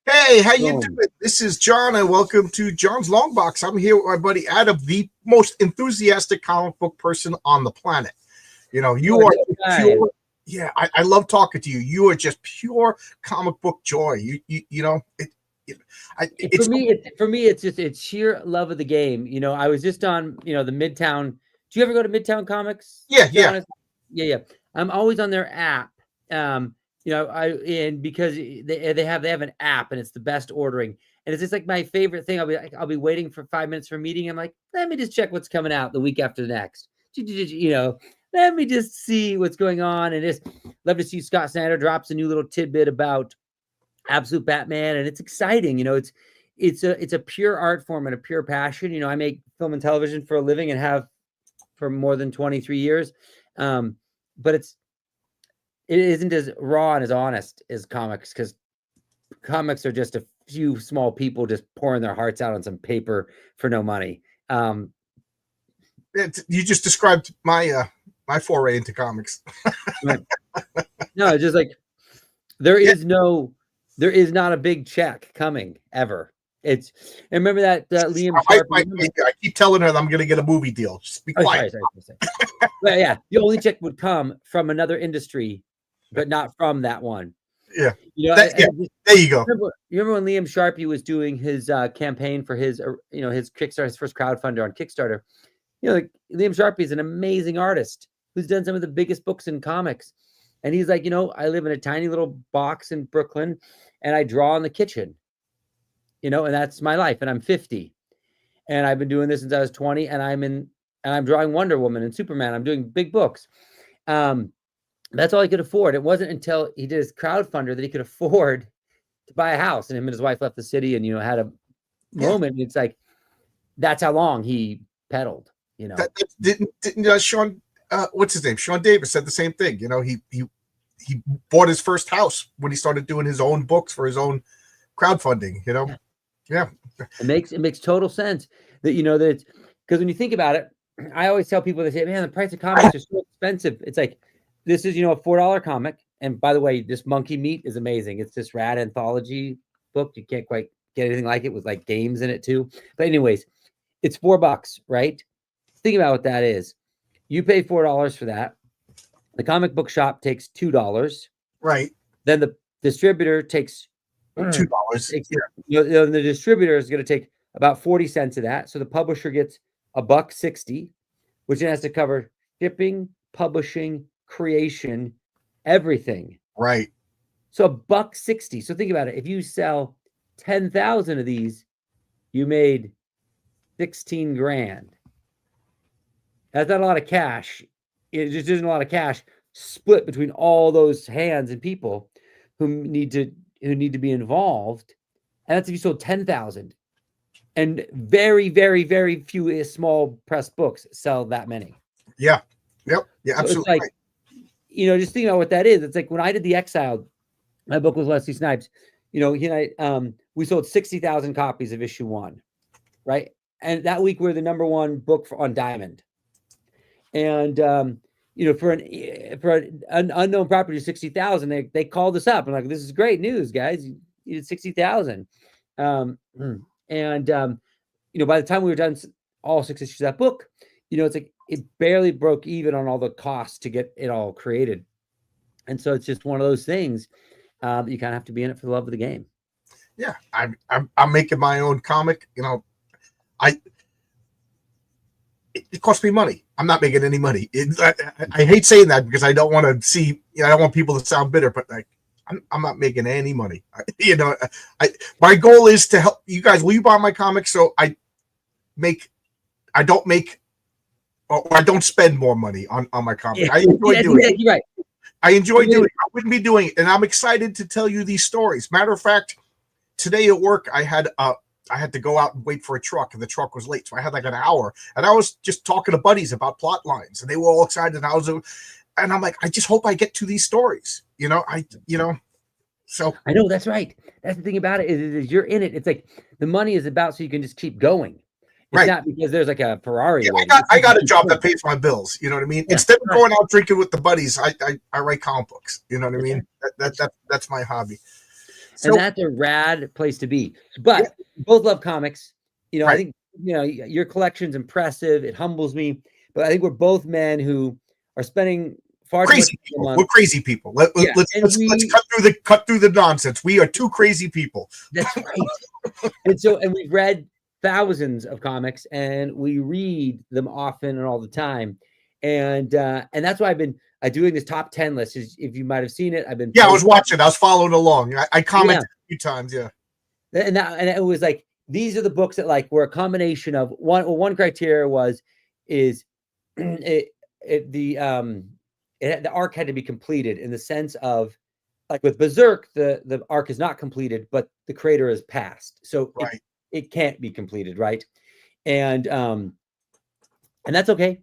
Hey, how you Boom. doing? This is John, and welcome to John's Long Box. I'm here with my buddy Adam, the most enthusiastic comic book person on the planet. You Oh, are this guy. pure. Yeah, I love talking to you. You are just pure comic book joy. For It's me, it's sheer love of the game. I was just on, the Midtown. Do you ever go to Midtown Comics, yeah, yeah. John? Yeah, yeah. I'm always on their app. Um, and because they have an app and it's the best ordering. And it's just like my favorite thing. I'll be waiting for 5 minutes for a meeting. I'm like, let me just check what's coming out the week after the next. Let me just see what's going on. And just love to see Scott Snyder drops a new little tidbit about Absolute Batman, and it's exciting. It's a pure art form and a pure passion. I make film and television for a living and have for more than 23 years. But it isn't as raw and as honest as comics, because comics are just a few small people just pouring their hearts out on some paper for no money. You just described my foray into comics. No, it's just like there Yeah, is not a big check coming ever. And remember that Liam Sharpie. I keep telling her that I'm going to get a movie deal. Just be Oh, quiet. sorry. Well, yeah, the only check would come from another industry, but not from that one. Yeah, Yeah. there you go. You remember when Liam Sharpie was doing his campaign for his Kickstarter, his first crowdfunder on Kickstarter? Like Liam Sharpie is an amazing artist who's done some of the biggest books in comics, and he's like, I live in a tiny little box in Brooklyn, and I draw in the kitchen, and that's my life, and I'm 50, and I've been doing this since I was 20, and I'm drawing Wonder Woman and Superman. I'm doing big books. That's all he could afford. It wasn't until he did his crowdfunder that he could afford to buy a house, and him and his wife left the city and had a moment. It's like that's how long he pedaled. Didn't Sean? What's his name? Sean Davis said the same thing. He bought his first house when he started doing his own books for his own crowdfunding. Yeah. It makes total sense that that it's because when you think about it, I always tell people, they say, "Man, the price of comics are so expensive." It's like this is a $4 comic, and by the way, this Monkey Meat is amazing. It's this rad anthology book. You can't quite get anything like it with like games in it too. But anyways, it's $4, right? Think about what that is. You pay $4 for that. The comic book shop takes $2. Right. Then the distributor takes $2. The distributor is going to take about 40 cents of that. So the publisher gets $1.60, which then has to cover shipping, publishing, creation, everything. Right. So $1.60. So think about it. If you sell 10,000 of these, you made 16 grand. That's not a lot of cash. It just isn't a lot of cash split between all those hands and people who need to be involved. And that's if you sold 10,000. And very, very, very few small press books sell that many. Yeah. Yep. Yeah, absolutely. So it's like, just think about what that is. It's like when I did The Exiled, my book with Leslie Snipes, he and I, we sold 60,000 copies of issue 1, right? And that week we're the #1 book on Diamond. And for an unknown property of 60,000, they called us up and like, this is great news, guys. You did 60,000. By the time we were done all 6 issues of that book, it's like it barely broke even on all the costs to get it all created. And so it's just one of those things that you kind of have to be in it for the love of the game. Yeah, I'm making my own comic. It costs me money. I'm not making any money. I hate saying that because I don't want to see. I don't want people to sound bitter, but like I'm not making any money. My goal is to help you guys. Will you buy my comics so I don't spend more money on my comic. I enjoy doing it. Right. I enjoy doing it. I wouldn't be doing it, and I'm excited to tell you these stories. Matter of fact, today at work I had to go out and wait for a truck, and the truck was late, so I had like an hour, and I was just talking to buddies about plot lines, and they were all excited, and I'm like, I just hope I get to these stories. So I know that's right. That's the thing about it is you're in it. It's like the money is about so you can just keep going. It's not because there's like a Ferrari. Yeah, I got a job that pays my bills. You know what I mean? Yeah, instead of going out drinking with the buddies, I write comic books. You know what I mean? That's my hobby. And So that's a rad place to be. But yeah, both love comics. You know, I right. think, you know, your collection's impressive. It humbles me. But I think we're both men who are spending far too much Crazy time a people. We're month. crazy people. Let, Yeah. let's And let's cut through the nonsense. We are two crazy people. that's right. And we've read thousands of comics and we read them often and all the time. And that's why I've been doing this top 10 list. If you might have seen it, I've been Yeah, I was posting. watching. I was following along. I Yeah. commented a few times. Yeah. And it was like, these are the books that like were a combination of one criteria is the arc had to be completed in the sense of, like with Berserk, the arc is not completed, but the creator is passed, so Right. it can't be completed, right? And that's okay.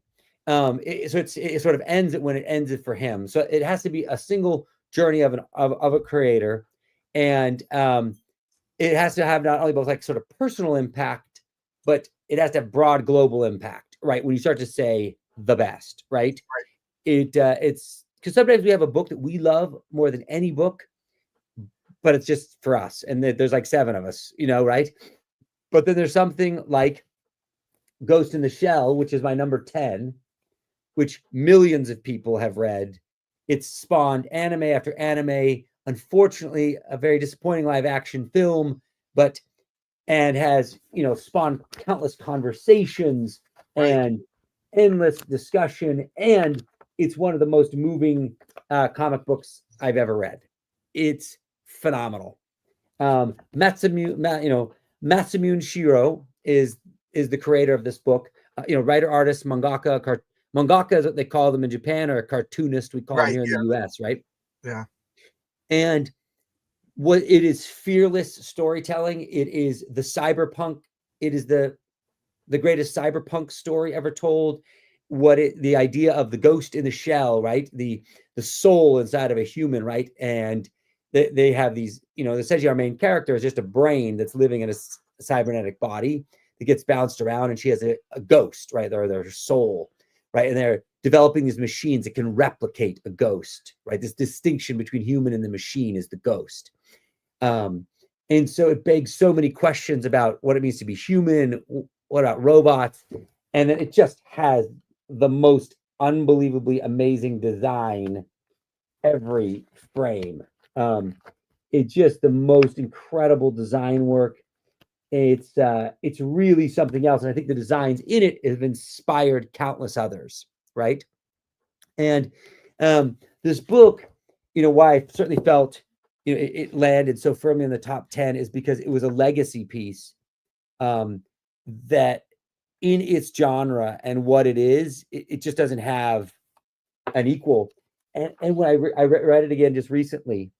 So it sort of ends it when it ends it for him. So it has to be a single journey of a creator, and it has to have not only both like sort of personal impact, but it has to have broad global impact, right? When you start to say the best, right? It's because sometimes we have a book that we love more than any book, but it's just for us, and there's like 7 of us, you know, right? But then there's something like Ghost in the Shell, which is my number 10, which millions of people have read. It's spawned anime after anime. Unfortunately, a very disappointing live action film, and has, you know, spawned countless conversations and endless discussion. And it's one of the most moving comic books I've ever read. It's phenomenal. Masamune Shiro is the creator of this book. Writer, artist, mangaka. Mangaka is what they call them in Japan, or a cartoonist, we call them Right. here in the US, right? Yeah. And what it is, fearless storytelling. It is the cyberpunk. It is the greatest cyberpunk story ever told. The idea of the ghost in the shell, right? The soul inside of a human, right? And they have these, essentially our main character is just a brain that's living in a cybernetic body that gets bounced around, and she has a ghost, right? Or their soul, right? And they're developing these machines that can replicate a ghost, right? This distinction between human and the machine is the ghost. And so it begs so many questions about what it means to be human, what about robots, and then it just has the most unbelievably amazing design every frame. It's just the most incredible design work. It's really something else, and I think the designs in it have inspired countless others, right? And this book, why I certainly felt it landed so firmly in the top 10 is because it was a legacy piece that in its genre and what it is, it just doesn't have an equal. And when I read it again just recently,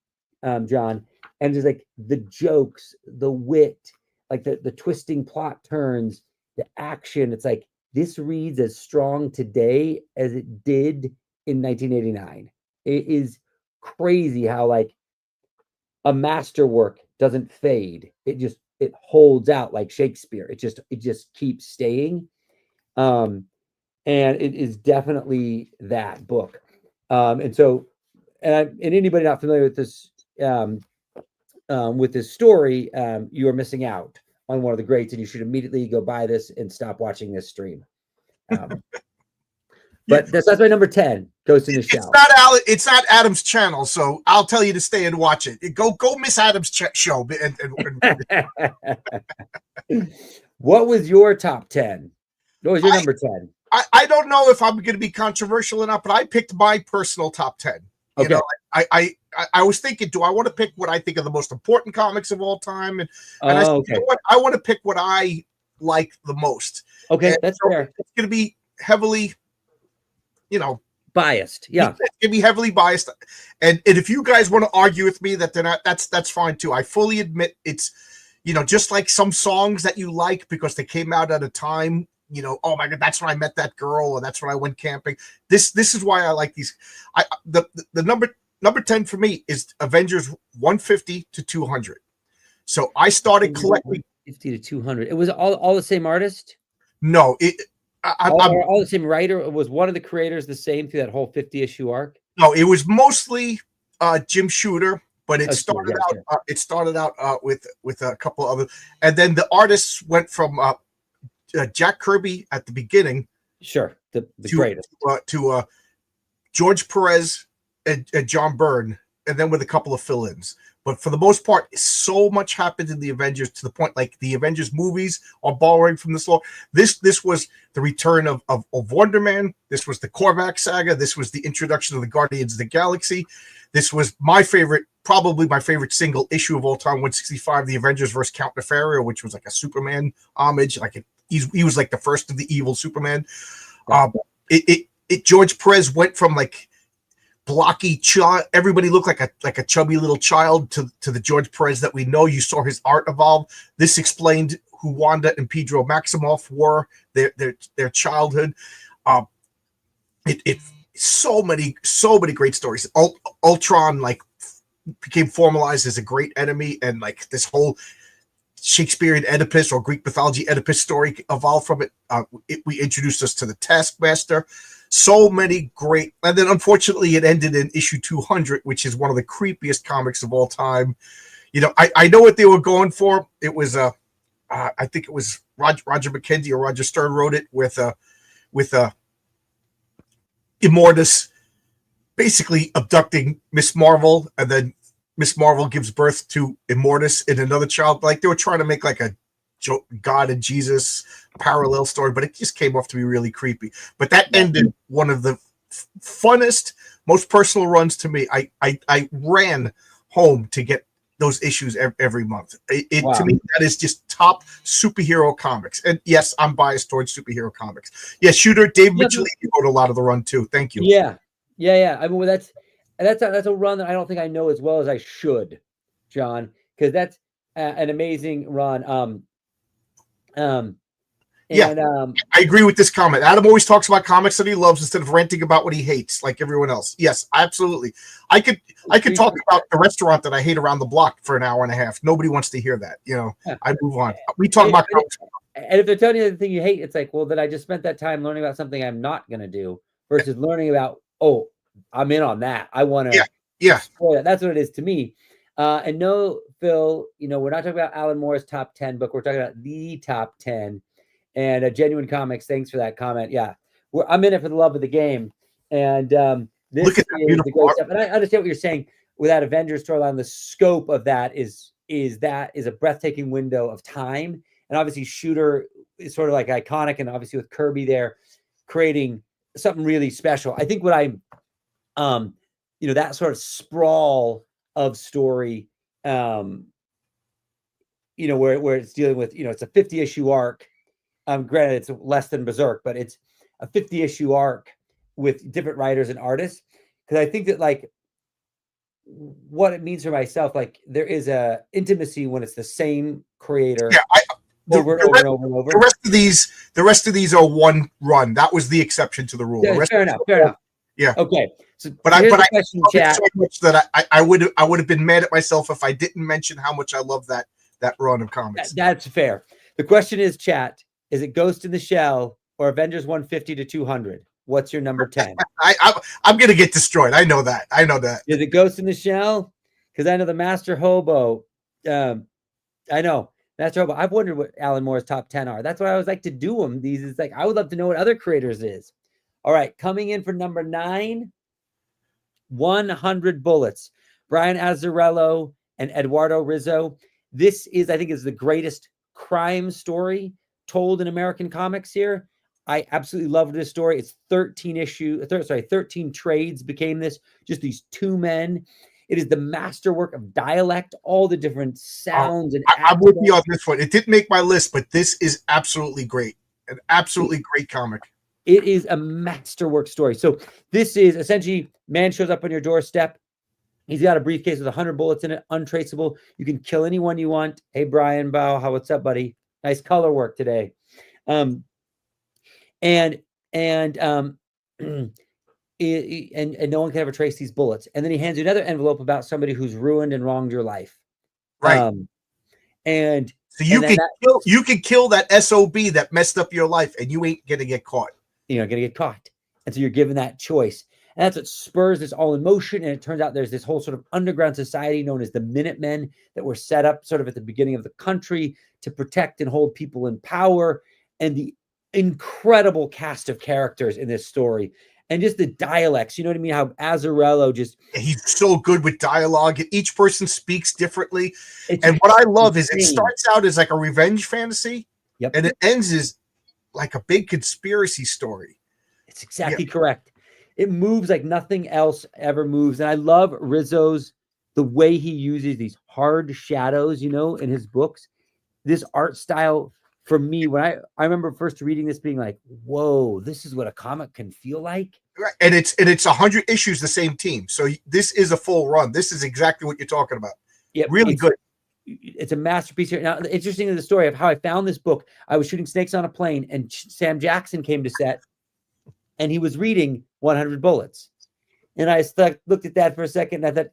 John, and just like the jokes, the wit, like the twisting plot turns, the action, it's like this reads as strong today as it did in 1989. It is crazy how like a masterwork doesn't fade. It holds out like Shakespeare. It just keeps staying. And it is definitely that book. And anybody not familiar with this story, you are missing out on one of the greats, and you should immediately go buy this and stop watching this stream. But that's my number 10. Ghost in the Shell. It's not Adam's channel, so I'll tell you to stay and watch it. Go Miss Adam's show. What was your top 10? What was your number 10? I don't know if I'm going to be controversial enough, but I picked my personal top 10. Okay. I was thinking, do I want to pick what I think are the most important comics of all time? And I said, okay. You know what? I want to pick what I like the most. Okay, that's fair. It's going to be heavily, biased. Yeah. It's going to be heavily biased. And if you guys want to argue with me that they're not, that's fine too. I fully admit it's, just like some songs that you like because they came out at a time, oh my God, that's when I met that girl, or that's when I went camping. This is why I like these. The number 10 for me is Avengers 150 to 200. So I started collecting 50 to 200. It was all the same artist? No, all the same writer. Was one of the creators the same through that whole 50 issue arc? No, it was mostly Jim Shooter, but it started out. It started out with a couple of other, and then the artists went from Jack Kirby at the beginning, sure, the greatest, to George Perez and John Byrne, and then with a couple of fill-ins. But for the most part, so much happened in the Avengers to the point like the Avengers movies are borrowing from this law. This was the return of Wonder Man. This was the Korvac saga. This was the introduction of the Guardians of the Galaxy. This was my favorite, probably my favorite single issue of all time, 165, the Avengers versus Count Nefario, which was like a Superman homage. Like he was like the first of the evil Superman. George Perez went from like blocky child, everybody looked like a chubby little child, to the George Perez that we know. You saw his art evolve. This explained who Wanda and Pedro Maximoff were, their childhood. So many great stories. Ultron like became formalized as a great enemy, and like this whole Shakespearean Oedipus or Greek mythology Oedipus story evolved from it. We introduced us to the Taskmaster. So many great, and then unfortunately it ended in issue 200, which is one of the creepiest comics of all time. You know, I know what they were going for. It was I think it was Roger McKenzie or Roger Stern wrote it with Immortus basically abducting Miss Marvel, and then Miss Marvel gives birth to Immortus in another child. Like they were trying to make like a God and Jesus parallel story, but it just came off to be really creepy. But that ended one of the funnest, most personal runs to me. I ran home to get those issues every month. Wow. To me, that is just top superhero comics. And yes, I'm biased towards superhero comics. Yeah, Shooter, Dave Mitchell wrote a lot of the run too. Thank you. Yeah. I mean, that's a run that I don't think I know as well as I should, John, because that's an amazing run. I agree with this comment. Adam always talks about comics that he loves instead of ranting about what he hates, like everyone else. Yes, absolutely. I could talk about the restaurant that I hate around the block for an hour and a half. Nobody wants to hear that. You know, I move on. We talk about comics. And if they're telling you the thing you hate, it's like, well, then I just spent that time learning about something I'm not going to do versus learning about, oh, I'm in on that. I want to. Yeah. That's what it is to me. And no, Phil, you know, we're not talking about Alan Moore's top 10 book. We're talking about the top 10. And Genuine Comics, thanks for that comment. Yeah, I'm in it for the love of the game. And this look at that beautiful art. And I understand what you're saying with that Avengers storyline. The scope of that is a breathtaking window of time. And obviously, Shooter is sort of like iconic, and obviously with Kirby there creating something really special. I think what I'm, you know, that sort of sprawl of story, you know, where it's dealing with, you know, it's a 50-issue arc. Granted, it's less than Berserk, but it's a 50-issue arc with different writers and artists. Because I think that, like, what it means for myself, like, there is a intimacy when it's the same creator. Yeah, over and over. The rest of these are one run. That was the exception to the rule. Yeah, fair enough. Yeah. Okay. So, but I love it so much that I would have been mad at myself if I didn't mention how much I love that run of comics. That's fair. The question is, chat. Is it Ghost in the Shell or Avengers 150 to 200? What's your number 10? I'm going to get destroyed. I know that. Is it Ghost in the Shell? Because I know the Master Hobo. I know Master Hobo. I've wondered what Alan Moore's top 10 are. That's why I always like to do them. These is like, I would love to know what other creators is. All right. Coming in for number 9, 100 Bullets. Brian Azzarello and Eduardo Rizzo. This is, I think, is the greatest crime story told in American comics here. I absolutely love this story. It's 13 trades became this, just these two men. It is the masterwork of dialect, all the different sounds. And I'm with you on this one. It didn't make my list, but this is absolutely great. An absolutely great comic. It is a masterwork story. So this is essentially, man shows up on your doorstep. He's got a briefcase with 100 bullets in it, untraceable. You can kill anyone you want. Hey, Brian Bow, what's up, buddy? Nice color work today. And no one can ever trace these bullets. And then he hands you another envelope about somebody who's ruined and wronged your life. Right. And so you can kill that SOB that messed up your life, and you ain't gonna get caught. You're not gonna get caught. And so you're given that choice. And that's what spurs this all in motion. And it turns out there's this whole sort of underground society known as the Minutemen that were set up sort of at the beginning of the country to protect and hold people in power. And the incredible cast of characters in this story. And just the dialects, you know what I mean? How Azzarello he's so good with dialogue. Each person speaks differently. And what I love is it starts out as like a revenge fantasy, and it ends as like a big conspiracy story. It's exactly correct. It moves like nothing else ever moves. And I love Rizzo's, the way he uses these hard shadows, you know, in his books. This art style, for me, when I remember first reading this being like, whoa, this is what a comic can feel like. Right. And it's 100 issues, the same team. So this is a full run. This is exactly what you're talking about. Yeah, really good. It's a masterpiece here. Now, interesting in the story of how I found this book, I was shooting snakes on a plane, and Sam Jackson came to set, and he was reading 100 Bullets. And I looked at that for a second, and I thought,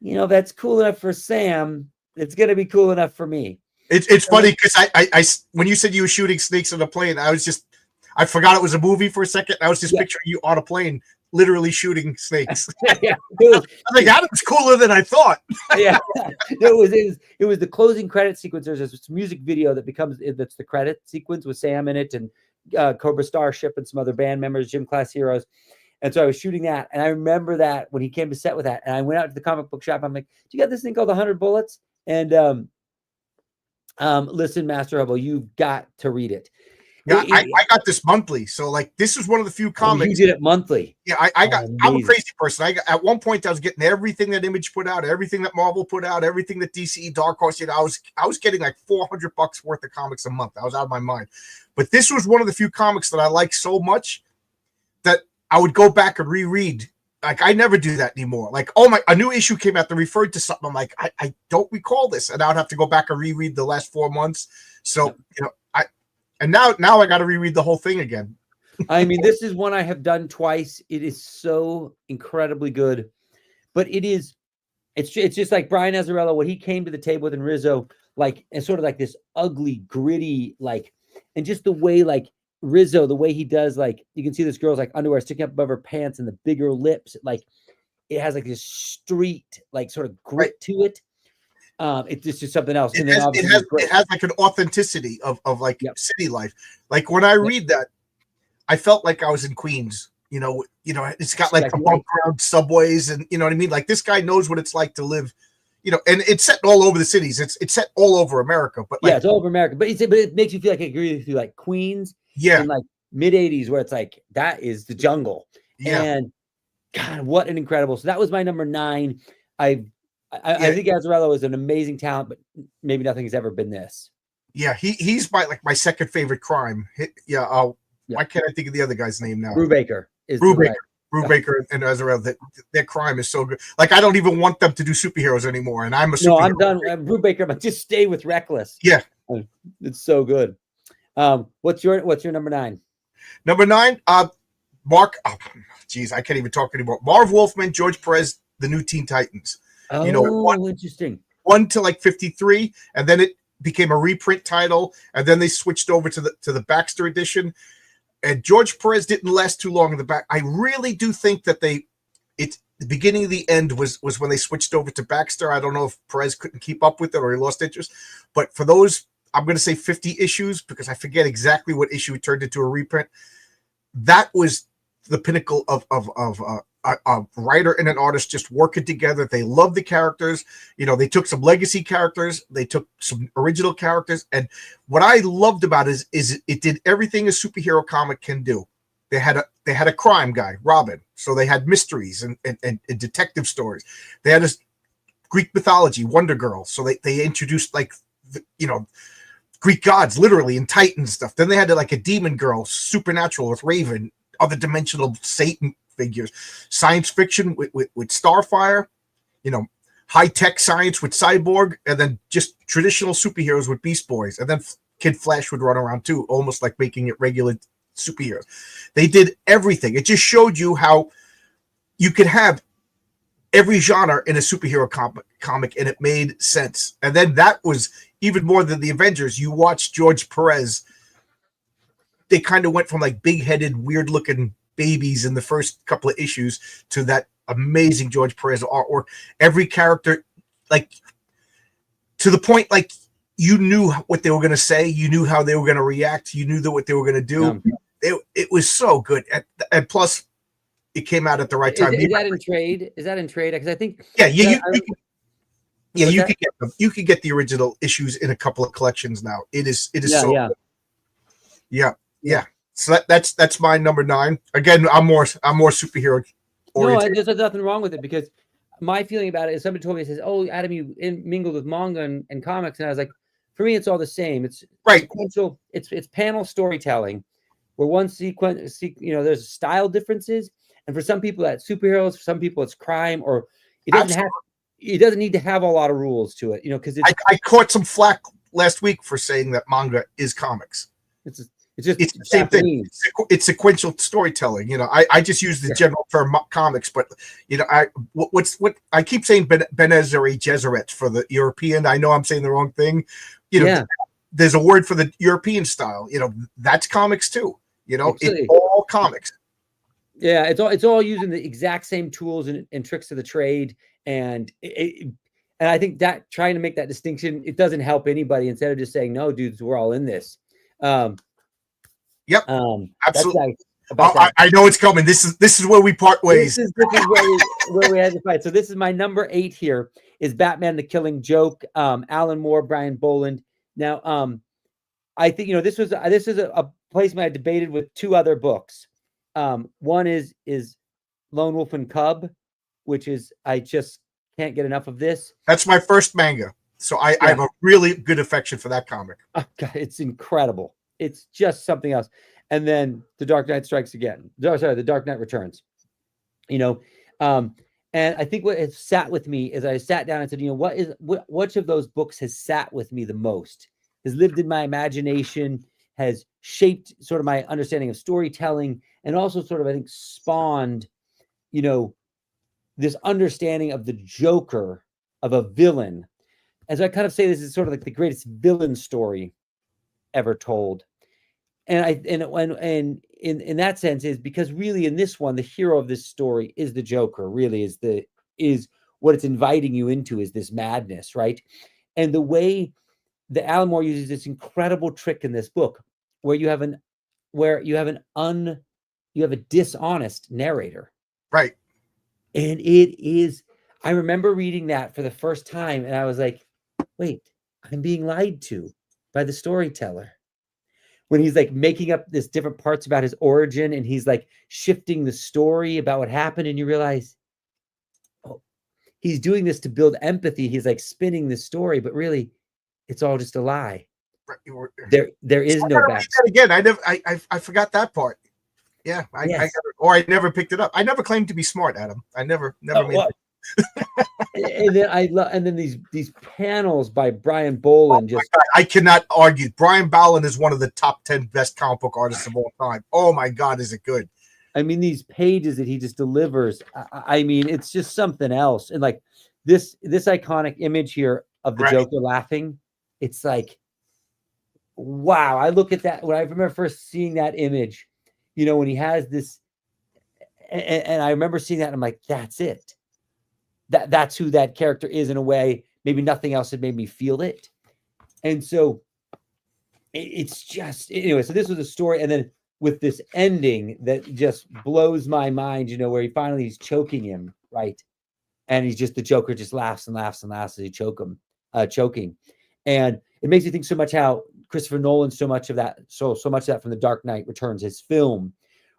you know, that's cool enough for Sam. It's going to be cool enough for me. It's funny because I when you said you were shooting snakes on a plane, I forgot it was a movie for a second. I was just picturing you on a plane, literally shooting snakes. Yeah, I was like, that was cooler than I thought. Yeah, it was the closing credit sequence. There's this music video that's the credit sequence with Sam in it, and Cobra Starship and some other band members, Gym Class Heroes. And so I was shooting that, and I remember that when he came to set with that, and I went out to the comic book shop. I'm like, "Do you got this thing called 100 Bullets?" And listen, Master Hubble, you've got to read it. Yeah, I got this monthly, so like this is one of the few comics. You did it monthly. Yeah, I'm a crazy person. At one point I was getting everything that Image put out, everything that Marvel put out, everything that DC Dark Horse did. I was getting like $400 worth of comics a month. I was out of my mind. But this was one of the few comics that I liked so much that I would go back and reread. Like I never do that anymore. Like, a new issue came out that referred to something. I'm like, I don't recall this, and I would have to go back and reread the last 4 months. So and now I got to reread the whole thing again. I mean, this is one I have done twice. It is so incredibly good, but it's just like Brian Azzarello, what he came to the table with in Rizzo, like, and sort of like this ugly, gritty, like, and just the way like Rizzo, the way he does, like, you can see this girl's like underwear sticking up above her pants and the bigger lips, like it has like this street, like sort of grit to it. It's just something else. It has like an authenticity of like city life. Like when I read that, I felt like I was in Queens. You know, it's got like above ground subways, and you know what I mean. Like this guy knows what it's like to live. You know, and it's set all over the cities. It's set all over America. But like, it's all over America. But it makes you feel like I agree with you, like Queens. Yeah, in like mid '80s, where it's like that is the jungle. Yeah, and God, what an incredible. So that was my number 9. I think Azzarello is an amazing talent, but maybe nothing has ever been this. Yeah, he's my second favorite crime. Why can't I think of the other guy's name now? Brubaker and Azzarello. Their crime is so good. Like I don't even want them to do superheroes anymore, and I'm a superhero. No, I'm done. Brubaker, but just stay with Reckless. Yeah, it's so good. What's your number 9? Number 9, Mark. Oh, geez, I can't even talk anymore. Marv Wolfman, George Perez, the New Teen Titans. Oh, interesting. 1 to like 53, and then it became a reprint title, and then they switched over to the Baxter edition. And George Perez didn't last too long in the back. I really do think that the beginning of the end was when they switched over to Baxter. I don't know if Perez couldn't keep up with it or he lost interest, but for those, I'm going to say 50 issues because I forget exactly what issue it turned into a reprint. That was the pinnacle of a writer and an artist just working together. They love the characters. You know, they took some legacy characters, they took some original characters, and what I loved about it is it did everything a superhero comic can do. They had a crime guy, Robin, so they had mysteries and detective stories. They had this Greek mythology, Wonder Girl, so they introduced like Greek gods literally and Titan stuff. Then they had like a demon girl, supernatural with Raven, other dimensional Satan figures, science fiction with Starfire, high-tech science with Cyborg, and then just traditional superheroes with Beast Boys. And then Kid Flash would run around too, almost like making it regular superheroes. They did everything. It just showed you how you could have every genre in a superhero comic, and it made sense. And then that was even more than the Avengers. You watched George Perez. They kind of went from like big-headed, weird-looking babies in the first couple of issues to that amazing George Perez artwork. Every character, like, to the point, like, you knew what they were going to say, you knew how they were going to react, you knew what they were going to do. It was so good, and plus, it came out at the right time. Is that in trade? Is that in trade? Because I think you could get the original issues in a couple of collections now. It is so good. Yeah. So that's my number 9. Again, I'm more superhero oriented. No, there's nothing wrong with it, because my feeling about it is somebody told me, says, "Oh, Adam, you mingled with manga and comics," and I was like, for me, it's all the same. It's sequential. It's panel storytelling, where one sequence, there's style differences, and for some people that's superheroes, for some people it's crime, or it doesn't need to have a lot of rules to it, because I caught some flack last week for saying that manga is comics. It's just the same thing. It's sequential storytelling. I just use the general term comics, but I keep saying Benezeri Gesserit for the European. I know I'm saying the wrong thing. There's a word for the European style. That's comics too. It's all comics. Yeah, it's all using the exact same tools and tricks of the trade, and I think that trying to make that distinction, it doesn't help anybody. Instead of just saying, "No, dudes, we're all in this." Yep. Absolutely. I know it's coming. This is where we part ways. This is where we had to fight. So this is my number 8 here, is Batman the Killing Joke. Alan Moore, Brian Boland. Now, I think this is a placement I debated with 2 other books. One is Lone Wolf and Cub, which is, I just can't get enough of this. That's my first manga, so I have a really good affection for that comic. Oh, God, it's incredible. It's just something else. And then The Dark Knight Strikes Again. The Dark Knight Returns. And I think what has sat with me is I sat down and said, which of those books has sat with me the most, has lived in my imagination, has shaped sort of my understanding of storytelling, and also sort of, I think, spawned, this understanding of the Joker, of a villain. As I kind of say, this is sort of like the greatest villain story ever told. And in that sense is because really in this one, the hero of this story is the Joker, really is what it's inviting you into, is this madness, right? And the way that Alan Moore uses this incredible trick in this book, where you have a dishonest narrator. Right. And I remember reading that for the first time, and I was like, wait, I'm being lied to by the storyteller. When he's like making up this different parts about his origin, and he's like shifting the story about what happened, and you realize, oh, he's doing this to build empathy. He's like spinning the story, but really it's all just a lie. There is no back. Again, I forgot that part. Yeah, I never picked it up. I never claimed to be smart, Adam. I never made it. And then these panels by Brian Boland. I cannot argue. Brian Boland is one of the top 10 best comic book artists of all time. Oh my God, is it good? I mean, these pages that he just delivers. I mean, it's just something else. And like this iconic image here of the Joker laughing. It's like, wow. I look at that when I remember first seeing that image. When he has this, and I remember seeing that, and I'm like, that's it. That's who that character is, in a way. Maybe nothing else had made me feel it. And so it's just, anyway, so this was a story. And then with this ending that just blows my mind, where he's choking him, right? And the Joker just laughs and laughs and laughs as he choking. And it makes you think so much how Christopher Nolan, so much of that from The Dark Knight Returns, his film,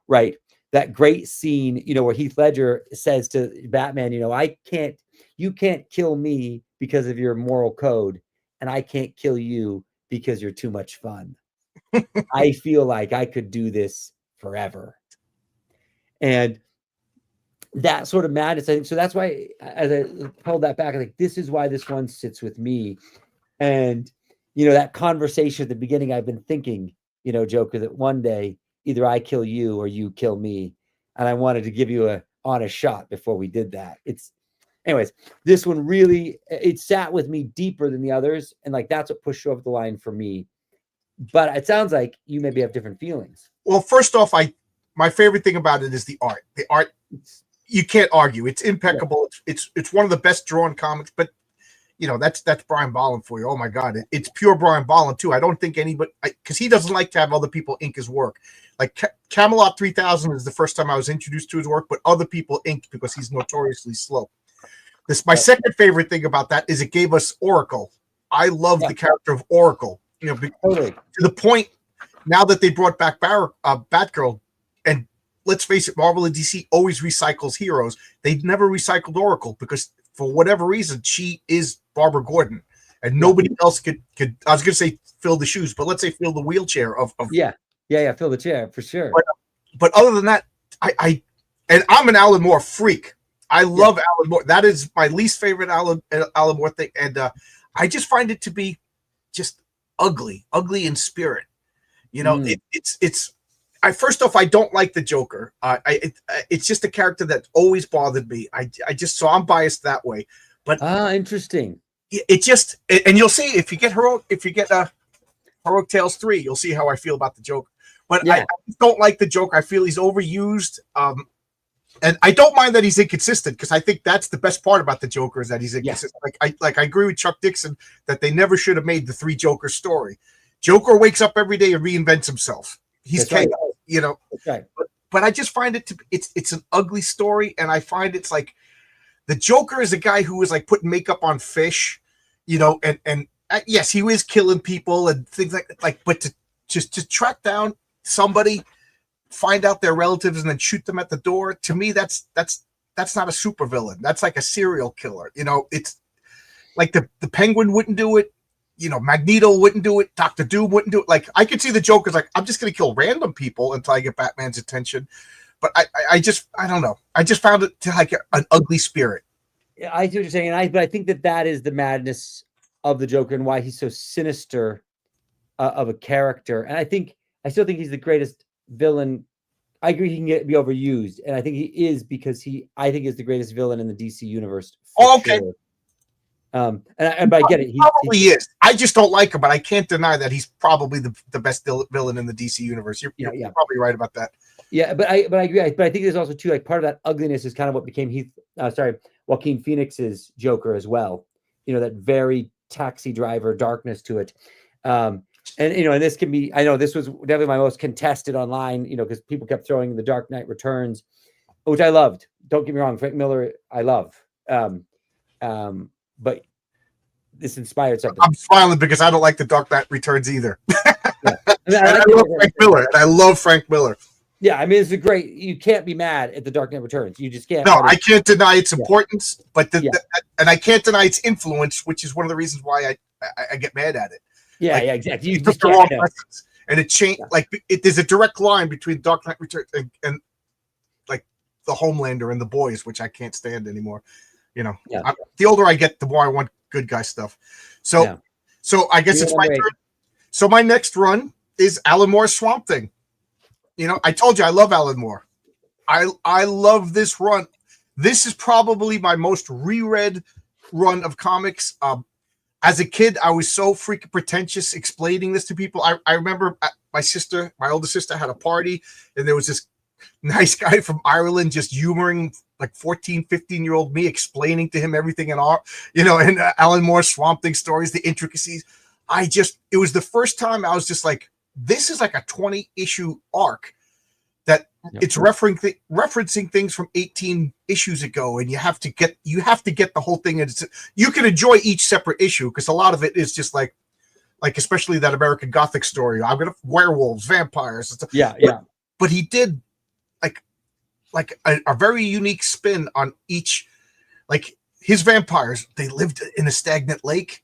right? That great scene, where Heath Ledger says to Batman, you can't kill me because of your moral code, and I can't kill you because you're too much fun. I feel like I could do this forever. And that sort of madness, I think, so that's why, as I held that back, I think this is why this one sits with me. And, that conversation at the beginning, I've been thinking, Joker, that one day, either I kill you or you kill me. And I wanted to give you a honest shot before we did that. Anyways, this one really, it sat with me deeper than the others. And like, that's what pushed over the line for me. But it sounds like you maybe have different feelings. Well, first off, my favorite thing about it is the art. The art, you can't argue. It's impeccable. Yeah. It's one of the best drawn comics. But that's Brian Bolland for you. Oh my God, it's pure Brian Bolland too. I don't think anybody, because he doesn't like to have other people ink his work. Like Camelot 3000 is the first time I was introduced to his work, but other people inked because he's notoriously slow. My second favorite thing about that is it gave us Oracle. I love the character of Oracle. To the point now that they brought back Batgirl, and let's face it, Marvel and DC always recycles heroes. They never recycled Oracle because for whatever reason she is Barbara Gordon, and nobody else could. I was going to say fill the shoes, but let's say fill the wheelchair of fill the chair for sure. But other than that, and I'm an Alan Moore freak. I love Alan Moore. That is my least favorite Alan Moore thing, and I just find it to be just ugly in spirit. It's. First off, I don't like the Joker. It's just a character that always bothered me. I'm biased that way. But interesting. It just, and you'll see if you get Heroic Tales 3, you'll see how I feel about the Joker. But I don't like the Joker. I feel he's overused. And I don't mind that he's inconsistent because I think that's the best part about the Joker is that he's inconsistent. I agree with Chuck Dixon that they never should have made the 3 Joker story. Joker wakes up every day and reinvents himself. He's chaos, Right. But I just find it's an ugly story, and I find it's like the Joker is a guy who was like putting makeup on fish, and yes, he is killing people and things like but to just to track down somebody, find out their relatives, and then shoot them at the door. To me, that's not a supervillain. That's like a serial killer. It's like the Penguin wouldn't do it. Magneto wouldn't do it. Dr. Doom wouldn't do it. Like, I could see the Joker's like, I'm just going to kill random people until I get Batman's attention. But I don't know. I just found it to like an ugly spirit. Yeah, I see what you're saying. But I think that is the madness of the Joker and why he's so sinister of a character. And I still think he's the greatest villain. I agree he can be overused. And I think he is because I think is the greatest villain in the DC universe. Okay. Sure. But I get it. He probably is. I just don't like him, but I can't deny that he's probably the best villain in the DC universe. You're probably right about that. Yeah, but I agree. But I think there's also too, like, part of that ugliness is kind of what became Joaquin Phoenix's Joker as well. That very taxi driver darkness to it. And this can be. I know this was definitely my most contested online. Because people kept throwing The Dark Knight Returns, which I loved. Don't get me wrong, Frank Miller, I love. But this inspired something. I'm smiling because I don't like The Dark Knight Returns either. I love Frank Miller. Yeah, I mean, it's great. You can't be mad at The Dark Knight Returns. You just can't. No, I can't deny its importance, but and I can't deny its influence, which is one of the reasons why I get mad at it. Yeah, exactly. You took the wrong lessons, and it changed. Yeah. There's a direct line between Dark Knight Returns and like the Homelander and the Boys, which I can't stand anymore. The older I get, the more I want good guy stuff. So I guess it's my turn. So my next run is Alan Moore's Swamp Thing. I told you I love Alan Moore. I love this run. This is probably my most reread run of comics. As a kid, I was so freaking pretentious explaining this to people. I remember my older sister had a party, and there was this nice guy from Ireland just humoring like 14, 15-year-old me, explaining to him everything in art, and Alan Moore's Swamp Thing stories, the intricacies. It was the first time I was just like, this is like a 20-issue arc that it's referencing things from 18 issues ago, and you have to get the whole thing. And you can enjoy each separate issue because a lot of it is just like especially that American Gothic story. I'm gonna werewolves, vampires, and stuff. Yeah. But he did like a very unique spin on each. Like his vampires, they lived in a stagnant lake.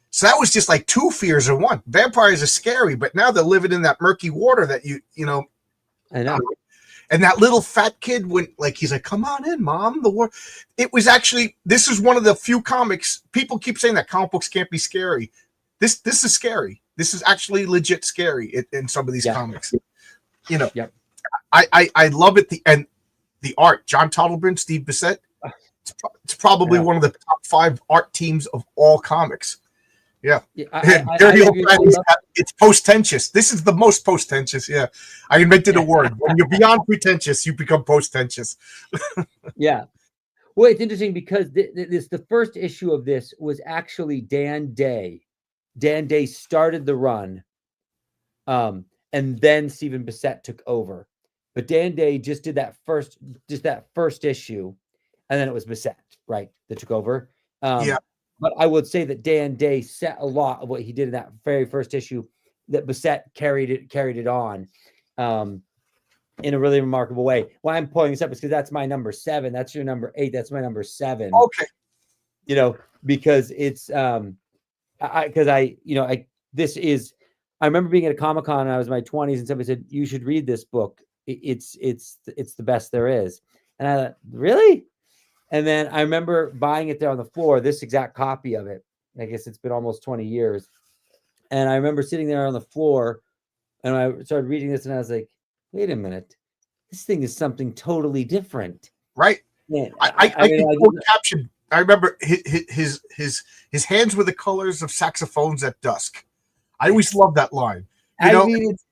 So that was just like 2 fears in one. Vampires are scary, but now they're living in that murky water that you know. I know. And that little fat kid he's like, come on in, Mom. The war. It was actually, this is one of the few comics. People keep saying that comic books can't be scary. This is scary. This is actually legit scary in some of these comics. Yep. I love it. The art, John Tottlebrand, Steve Bissette. It's probably one of the top 5 art teams of all comics. Yeah. Yeah, Dirty old agree with Granny's you. it's post-tentious. This is the most post-tentious. Yeah. I invented a word. When you're beyond pretentious, you become post-tentious. Yeah. Well, it's interesting because the first issue of this was actually Dan Day. Dan Day started the run, and then Stephen Bissett took over. But Dan Day just did that first issue, and then it was Bissett, right, that took over. Yeah. But I would say that Dan Day set a lot of what he did in that very first issue. That Bissett carried it on. In a really remarkable way. Why I'm pulling this up is because that's my number 7. That's your number 8. That's my number 7. Okay. Because it's I remember being at a Comic-Con and I was in my 20s and somebody said, you should read this book. It's the best there is. And I thought, really? And then I remember buying it there on the floor, this exact copy of it. I guess it's been almost 20 years. And I remember sitting there on the floor and I started reading this and I was like, wait a minute, this thing is something totally different. Right. Yeah, captioned. I remember his hands were the colors of saxophones at dusk. I always loved that line. It's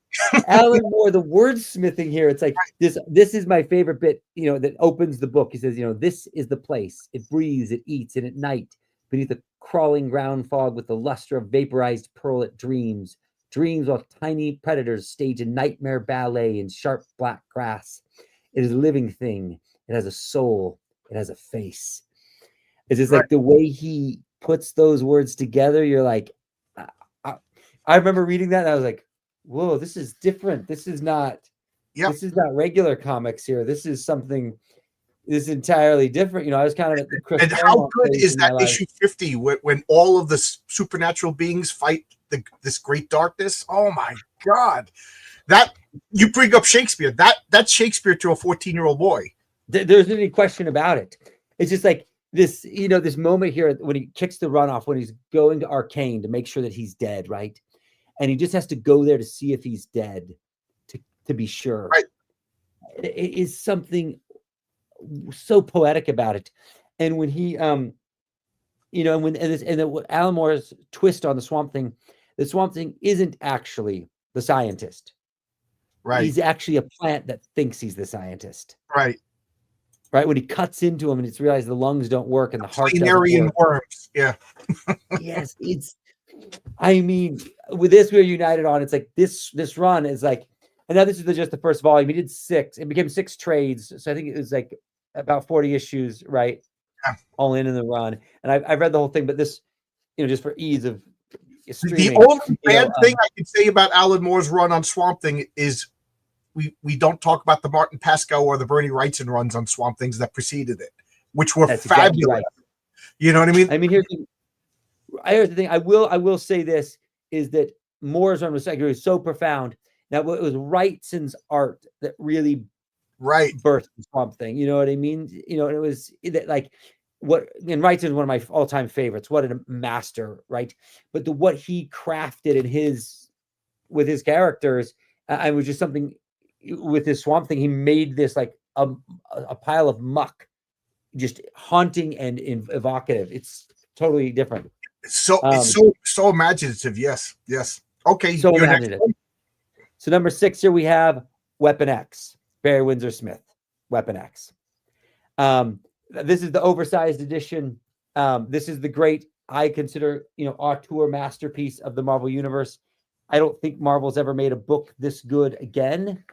Alan Moore, the wordsmithing here. It's like this is my favorite bit, that opens the book. He says, this is the place. It breathes, it eats, and at night, beneath the crawling ground fog with the luster of vaporized pearl, it dreams while tiny predators stage a nightmare ballet in sharp black grass. It is a living thing. It has a soul. It has a face. It's just like the way he puts those words together. You're like, I remember reading that and I was like, whoa, this is different. This is not regular comics here. This is something is entirely different. I was kind of at the Chris. And how good is that issue 50 when all of the supernatural beings fight this great darkness? Oh my God. That you bring up Shakespeare. That's Shakespeare to a 14-year-old boy. There's any question about it. It's just like this, this moment here when he kicks the runoff, when he's going to Arcane to make sure that he's dead, right? And he just has to go there to see if he's dead, to be sure. Right. It is something so poetic about it. And when he, Alan Moore's twist on the Swamp Thing isn't actually the scientist. Right. He's actually a plant that thinks he's the scientist. Right. Right. When he cuts into him and it's realized the lungs don't work and the heart doesn't work. Worms. Yeah. Yes. With this, we're united on, it's like this run is like, and now this is just the first volume. He did 6. It became 6 trades. So I think it was like about 40 issues, right? Yeah. All in the run. And I've read the whole thing, but this, just for ease of streaming. The only bad thing I can say about Alan Moore's run on Swamp Thing is we don't talk about the Martin Pascoe or the Bernie Wrightson runs on Swamp Things that preceded it, which were fabulous. Exactly right. You know what I mean? Here's the thing. I will say this is that Moore's run was so profound. Now, it was Wrightson's art that really birthed the Swamp Thing. You know what I mean? And it was like and Wrightson's one of my all-time favorites. What a master, right? But what he crafted with his characters, I was just something with his Swamp Thing. He made this like a pile of muck, just haunting and evocative. It's totally different. It's so imaginative. Yes. Okay. So imaginative. So number 6 here we have Weapon X, Barry Windsor Smith, Weapon X. This is the oversized edition. This is the great, I consider, auteur masterpiece of the Marvel Universe. I don't think Marvel's ever made a book this good again.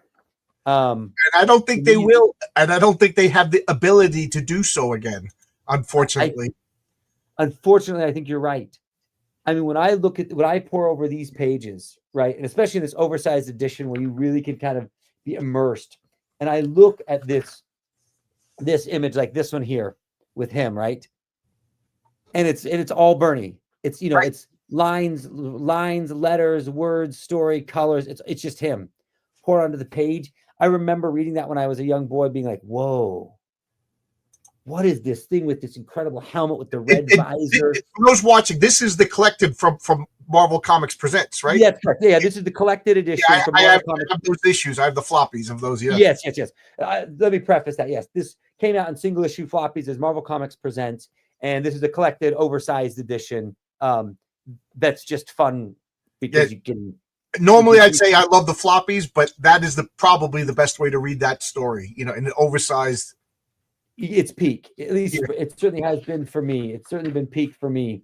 And I don't think they will, and I don't think they have the ability to do so again, unfortunately. Unfortunately, I think you're right. When I pour over these pages, right, and especially in this oversized edition where you really can kind of be immersed, and I look at this image like this one here with him, right, and it's all Bernie. It's it's lines, letters, words, story, colors. It's just him pour onto the page. I remember reading that when I was a young boy, being like, "Whoa, what is this thing with this incredible helmet with the red visor?" For those watching, this is the collected from Marvel Comics Presents, right? Yeah, correct. Yeah, this is the collected edition. Yeah, I have those issues. I have the floppies of those. Yeah. Yes. Let me preface that. Yes, this came out in single issue floppies as Marvel Comics Presents, and this is a collected, oversized edition. that's just fun because you can. Normally, I'd say I love the floppies, but that is probably the best way to read that story. In an oversized. It's peak. At least it certainly has been for me. It's certainly been peak for me.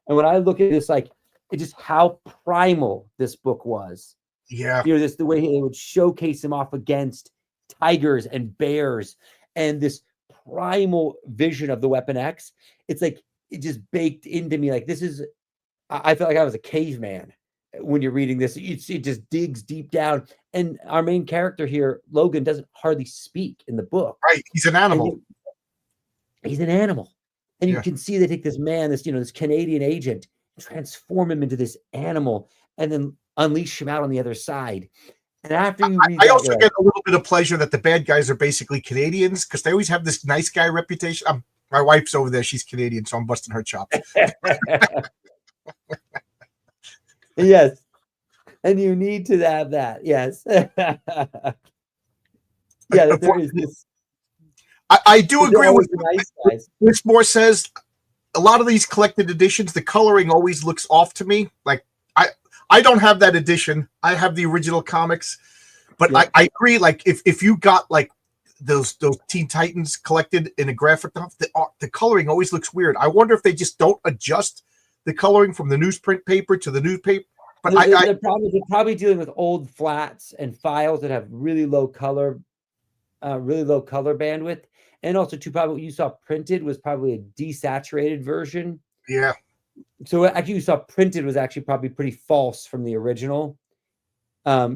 And when I look at this, like, it just how primal this book was. Yeah. This the way they would showcase him off against tigers and bears, and this primal vision of the Weapon X. It's like it just baked into me. Like, this is. I felt like I was a caveman when you're reading this. It just digs deep down. And our main character here, Logan, doesn't hardly speak in the book. Right. He's an animal. He's an animal. And you can see they take this man, this Canadian agent, transform him into this animal, and then unleash him out on the other side. And after you read I also get a little bit of pleasure that the bad guys are basically Canadians, because they always have this nice guy reputation. My wife's over there. She's Canadian, so I'm busting her chops. Yes. And you need to have that. Yes. Yeah, there is this. I do agree with nice guys. Whitmore says. A lot of these collected editions, the coloring always looks off to me. Like, I don't have that edition. I have the original comics. But I agree, like, if you got like those Teen Titans collected in a graphic novel, the coloring always looks weird. I wonder if they just don't adjust the coloring from the newsprint paper to the newspaper. But they're probably dealing with old flats and files that have really low color bandwidth. And also, too, probably what you saw printed was probably a desaturated version. Yeah. So actually, you saw printed was actually probably pretty false from the original,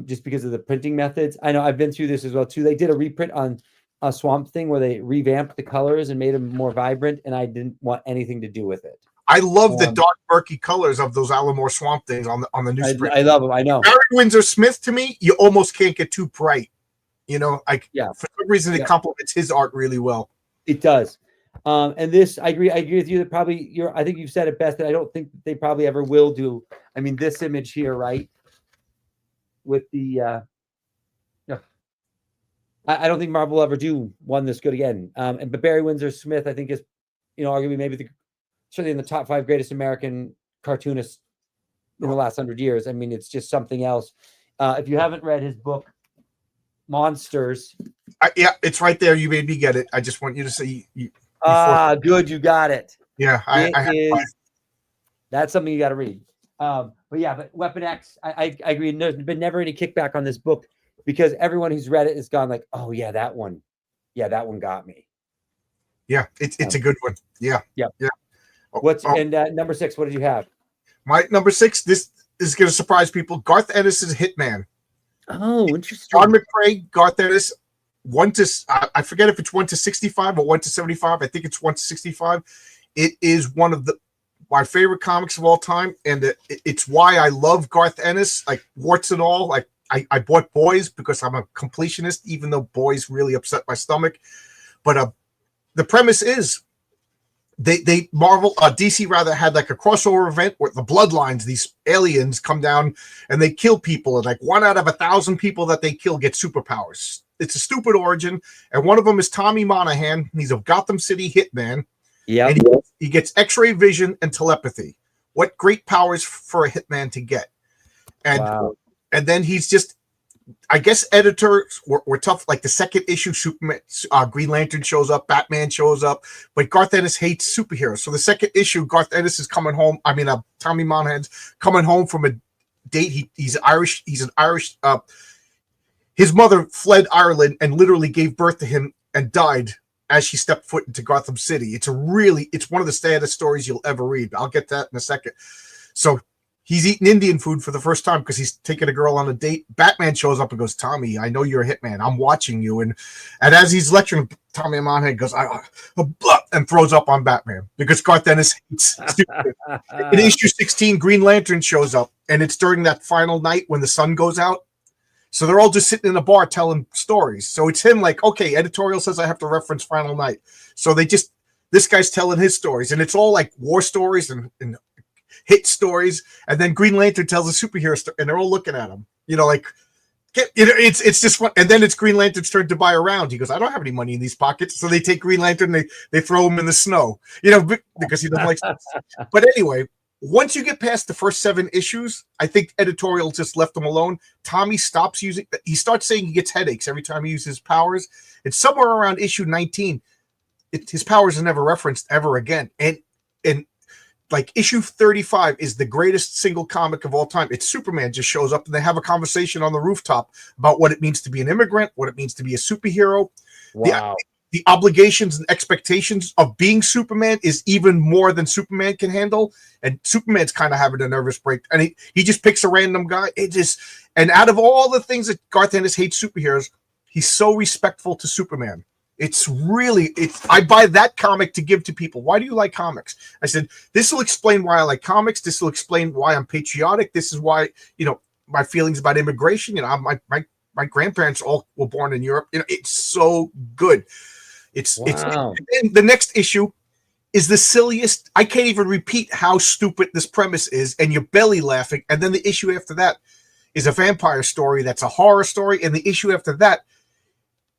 just because of the printing methods. I know I've been through this as well too. They did a reprint on a Swamp Thing where they revamped the colors and made them more vibrant, and I didn't want anything to do with it. I love the dark, murky colors of those Alamo Swamp Things on the newsprint. I love them. I know. Barry Windsor Smith, to me, you almost can't get too bright. For some reason, it complements his art really well. It does. And this, I agree with you that probably I think you've said it best, that I don't think they probably ever will do. I mean, this image here, right? With the, I don't think Marvel will ever do one this good again. But Barry Windsor Smith, I think, is, arguably maybe certainly in the top 5 greatest American cartoonists in the last 100 years. I mean, it's just something else. If you haven't read his book, Monsters. It's right there. You made me get it. I just want you to say good. You got it. Yeah. That's something you got to read. But Weapon X, I agree. There's been never any kickback on this book because everyone who's read it has gone like, oh yeah, that one. Yeah, that one got me. Yeah. It's a good one. Yeah. Yeah. Yeah. Number 6, what did you have? My number 6, this is going to surprise people. Garth Ennis' Hitman. Oh, interesting. John McCrae, Garth Ennis, I forget if it's 1 to 65 or 1 to 75. I think it's 1 to 65. It is one of my favorite comics of all time, and it's why I love Garth Ennis, like warts and all. Like I bought Boys because I'm a completionist, even though Boys really upset my stomach. But the premise is DC rather had like a crossover event where the Bloodlines, these aliens come down and they kill people, and like 1 out of 1,000 people that they kill get superpowers. It's a stupid origin, and one of them is Tommy Monahan. He's a Gotham City hitman. Yeah, and he gets X-ray vision and telepathy. What great powers for a hitman to get! And then he's just, I guess editors were tough. Like the second issue, Superman, Green Lantern shows up, Batman shows up, but Garth Ennis hates superheroes. So the second issue, Garth Ennis is coming home. I mean, Tommy Monahan's coming home from a date. He's Irish. He's an Irish. His mother fled Ireland and literally gave birth to him and died as she stepped foot into Gotham City. It's one of the saddest stories you'll ever read. I'll get to that in a second. So he's eating Indian food for the first time because he's taking a girl on a date. Batman shows up and goes, "Tommy, I know you're a hitman. I'm watching you." And as he's lecturing, Tommy Monahan goes, and throws up on Batman because Garth Ennis hates stupid. In issue 16, Green Lantern shows up, and it's during that final night when the sun goes out. So they're all just sitting in a bar telling stories. So it's him like, okay, editorial says I have to reference Final Night. So this guy's telling his stories, and it's all like war stories and hit stories. And then Green Lantern tells a superhero story, and they're all looking at him, it's just fun. And then it's Green Lantern's turn to buy a round. He goes, "I don't have any money in these pockets." So they take Green Lantern, they throw him in the snow, because he doesn't like stuff. But anyway, once you get past the first 7 issues, I think editorial just left him alone. Tommy stops using. He starts saying he gets headaches every time he uses his powers. It's somewhere around issue 19. His powers are never referenced ever again. And like issue 35 is the greatest single comic of all time. It's Superman just shows up and they have a conversation on the rooftop about what it means to be an immigrant, what it means to be a superhero. Wow. The obligations and expectations of being Superman is even more than Superman can handle. And Superman's kind of having a nervous break. And he just picks a random guy. And out of all the things that Garth Ennis hates superheroes, he's so respectful to Superman. I buy that comic to give to people. Why do you like comics? I said, this will explain why I like comics. This will explain why I'm patriotic. This is why, my feelings about immigration. My grandparents all were born in Europe. It's so good. And the next issue is the silliest. I can't even repeat how stupid this premise is, and you're belly laughing. And then the issue after that is a vampire story that's a horror story, and the issue after that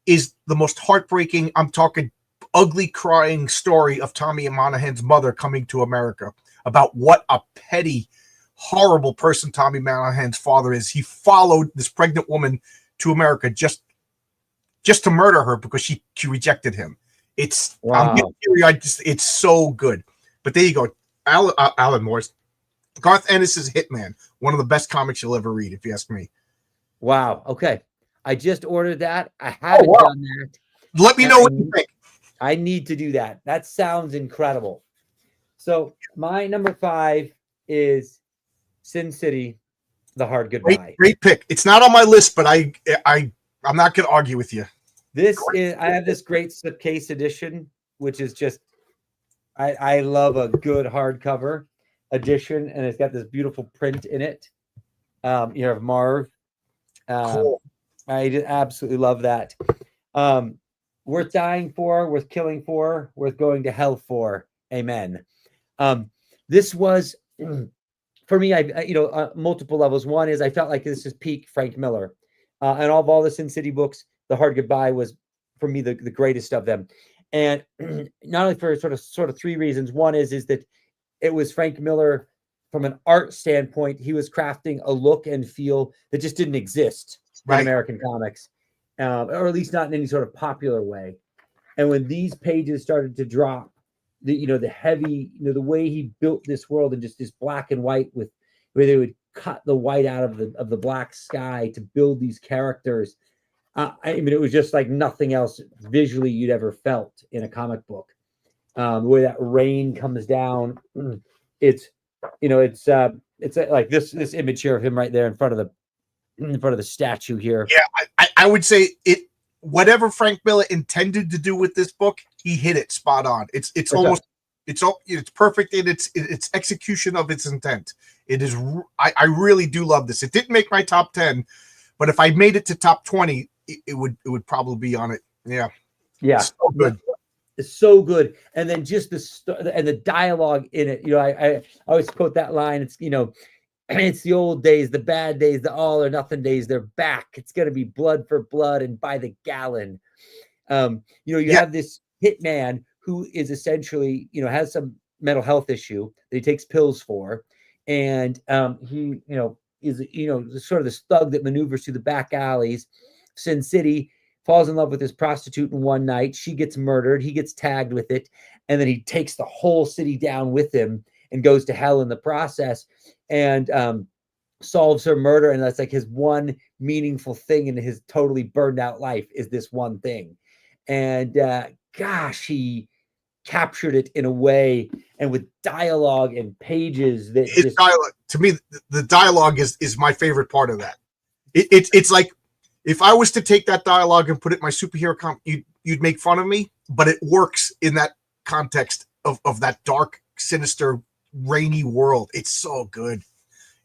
is the most heartbreaking, I'm talking ugly crying story of Tommy Monahan's mother coming to America, about what a petty, horrible person Tommy Monahan's father is. He followed this pregnant woman to America just to murder her because she rejected him. Wow. It's so good. But there you go. Alan Moore's Garth Ennis' Hitman, one of the best comics you'll ever read, if you ask me. Wow. Okay. I just ordered that. I haven't done that. Let me know what you think. I need to do that. That sounds incredible. So my number 5 is Sin City, The Hard Goodbye. Great pick. It's not on my list, but I'm not going to argue with you. I have this great slipcase edition, which is just, I love a good hardcover edition, and it's got this beautiful print in it. You have Marv. Cool. I just absolutely love that. Worth dying for, worth killing for, worth going to hell for. Amen. This was, for me, multiple levels. One is I felt like this is peak Frank Miller. And of all the Sin City books, The Hard Goodbye was, for me, the greatest of them. And not only for sort of 3 reasons. One is that it was Frank Miller, from an art standpoint, he was crafting a look and feel that just didn't exist in American comics, or at least not in any sort of popular way. And when these pages started to drop, the heavy, the way he built this world in just this black and white, with where they would cut the white out of the black sky to build these characters. It was just like nothing else visually you'd ever felt in a comic book. The way that rain comes down, it's like this image here of him right there in front of the statue here. Yeah, I would say it. Whatever Frank Miller intended to do with this book, he hit it spot on. It's perfect in its execution of its intent. It is. I really do love this. It didn't make my top 10, but if I made it to top 20, it would probably be on it. Yeah. It's so good. It's so good. And then just the dialogue in it. I always quote that line. It's it's the old days, the bad days, the all or nothing days. They're back. It's going to be blood for blood and by the gallon. You have this hitman who is essentially, has some mental health issue that he takes pills for. And he, is, sort of this thug that maneuvers through the back alleys. Sin City, falls in love with this prostitute in one night. She gets murdered. He gets tagged with it. And then he takes the whole city down with him and goes to hell in the process, and solves her murder. And that's like his one meaningful thing in his totally burned out life, is this one thing. And gosh, he captured it in a way, and with dialogue and pages that dialogue, to me, the dialogue is my favorite part of that. It's like, if I was to take that dialogue and put it in my superhero comic, you'd make fun of me, but it works in that context of that dark, sinister, rainy world. It's so good.